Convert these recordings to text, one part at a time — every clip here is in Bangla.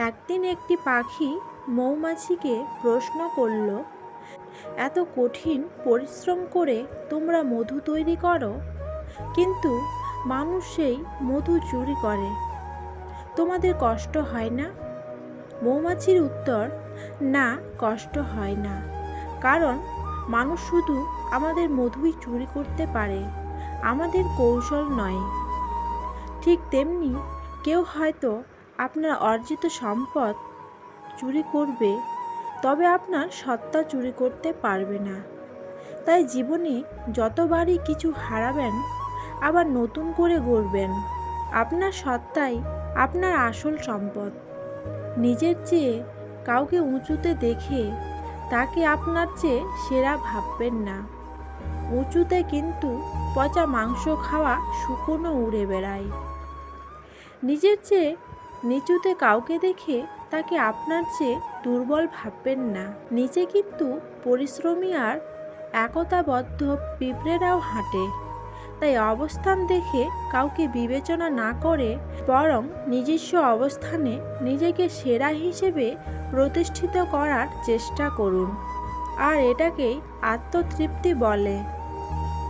একদিন একটি পাখি মৌমাছিকে প্রশ্ন করল, এত কঠিন পরিশ্রম করে তোমরা মধু তৈরি করো, কিন্তু মানুষ সেই মধু চুরি করে, তোমাদের কষ্ট হয় না? মৌমাছির উত্তর, না, কষ্ট হয় না, কারণ মানুষ শুধু আমাদের মধুই চুরি করতে পারে, আমাদের কৌশল নয়। ঠিক তেমনি কেউ হয়তো আপনার অর্জিত সম্পদ চুরি করবে, তবে আপনার সত্তা চুরি করতে পারবে না। তাই জীবনে যতবারই কিছু হারাবেন, আবার নতুন করে গড়বেন। আপনার সত্তাই আপনার আসল সম্পদ। নিজের চেয়ে কাউকে উঁচুতে দেখে তাকে আপনার চেয়ে সেরা ভাববেন না। উঁচুতে কিন্তু পচা মাংস খাওয়া শুকনো উড়ে বেড়ায়। নিজের চেয়ে নিচুতে কাউকে দেখে তাকে আপনার চেয়ে দুর্বল ভাববেন না। নিচে কিন্তু পরিশ্রমী আর একতাবদ্ধ পিঁপড়েরাও হাঁটে। তাই অবস্থান দেখে কাউকে বিবেচনা না করে বরং নিজস্ব অবস্থানে নিজেকে সেরা হিসেবে প্রতিষ্ঠিত করার চেষ্টা করুন। আর এটাকেই আত্মতৃপ্তি বলে।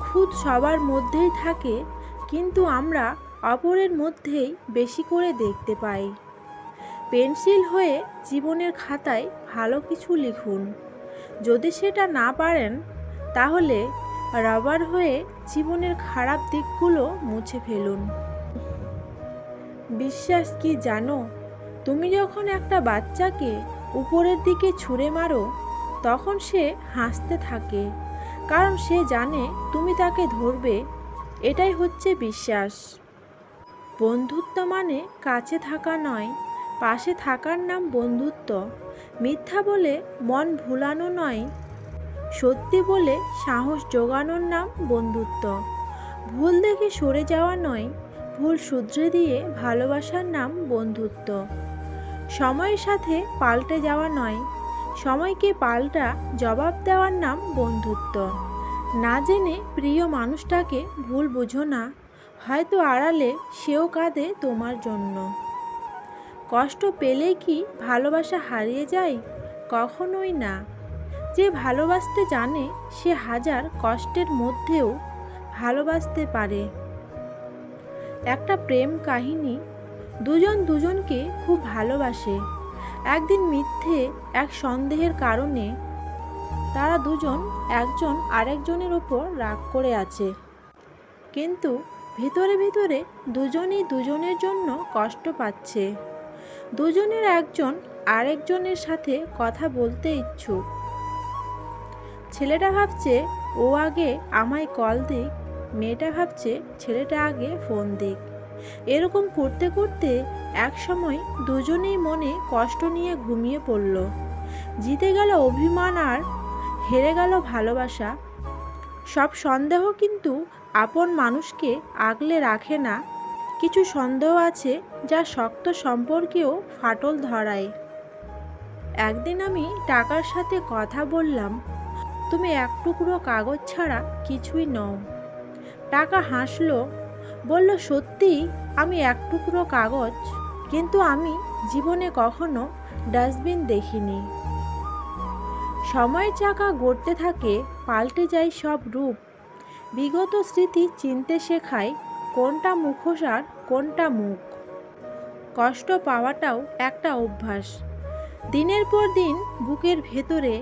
খুঁত সবার মধ্যেই থাকে, কিন্তু আমরা অপরের মধ্যেই বেশি করে দেখতে পাই। পেন্সিল হয়ে জীবনের খাতায় ভালো কিছু লিখুন। যদি সেটা না পারেন, তাহলে রাবার হয়ে জীবনের খারাপ দিকগুলো মুছে ফেলুন। বিশ্বাস কি জানো? তুমি যখন একটা বাচ্চাকে উপরের দিকে ছুঁড়ে মারো, তখন সে হাসতে থাকে, কারণ সে জানে তুমি তাকে ধরবে। এটাই হচ্ছে বিশ্বাস। বন্ধুত্ব মানে কাছে থাকা নয়, পাশে থাকার নাম বন্ধুত্ব। মিথ্যা বলে মন ভুলানো নয়, সত্যি বলে সাহস জোগানোর নাম বন্ধুত্ব। ভুল দেখে সরে যাওয়া নয়, ভুল শুধরে দিয়ে ভালোবাসার নাম বন্ধুত্ব। সময়ের সাথে পাল্টে যাওয়া নয়, সময়কে পাল্টা জবাব দেওয়ার নাম বন্ধুত্ব। না জেনে প্রিয় মানুষটাকে ভুল বুঝো না, হয়তো আড়ালে সেও কাঁদে তোমার জন্য। কষ্ট পেলে কি ভালোবাসা হারিয়ে যায়? কখনোই না। যে ভালোবাসতে জানে সে হাজার কষ্টের মধ্যেও ভালোবাসতে পারে। একটা প্রেম কাহিনী। দুজন দুজনকে খুব ভালোবাসে। একদিন মিথ্যে এক সন্দেহের কারণে তারা দুজন একজন আরেকজনের ওপর রাগ করে আছে, কিন্তু ভেতরে ভেতরে দুজনই দুজনের জন্য কষ্ট পাচ্ছে। দুজনের একজন আরেকজনের সাথে কথা বলতে ইচ্ছুক। ছেলেটা ভাবছে ও আগে আমায় কল দিক, মেয়েটা ভাবছে ছেলেটা আগে ফোন দিক। এরকম করতে করতে এক সময় দুজনেই মনে কষ্ট নিয়ে ঘুমিয়ে পড়ল। জিতে গেল অভিমান আর হেরে গেল ভালোবাসা। সব সন্দেহ কিন্তু আপন মানুষকে আগলে রাখে না। কিছু সন্দেহ আছে যা শক্ত সম্পর্কেও ফাটল ধরায়। একদিন আমি টাকার সাথে কথা বললাম, তুমি এক টুকরো কাগজ ছাড়া কিছুই নও। টাকা হাসলো, বলল, সত্যি আমি এক টুকরো কাগজ, কিন্তু আমি জীবনে কখনো ডাস্টবিন দেখিনি। সময়ের চাকা গড়তে থাকে, পাল্টে যায় সব রূপ। বিগত স্মৃতি চিনতে শেখায় কোনটা মুখোশ আর কোনটা মুখ। কষ্ট পাওয়াটাও একটা অভ্যাস। দিনের পর দিন বুকের ভেতরে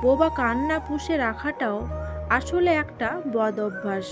বোবা কান্না পুষে রাখাটাও আসলে একটা বদ অভ্যাস।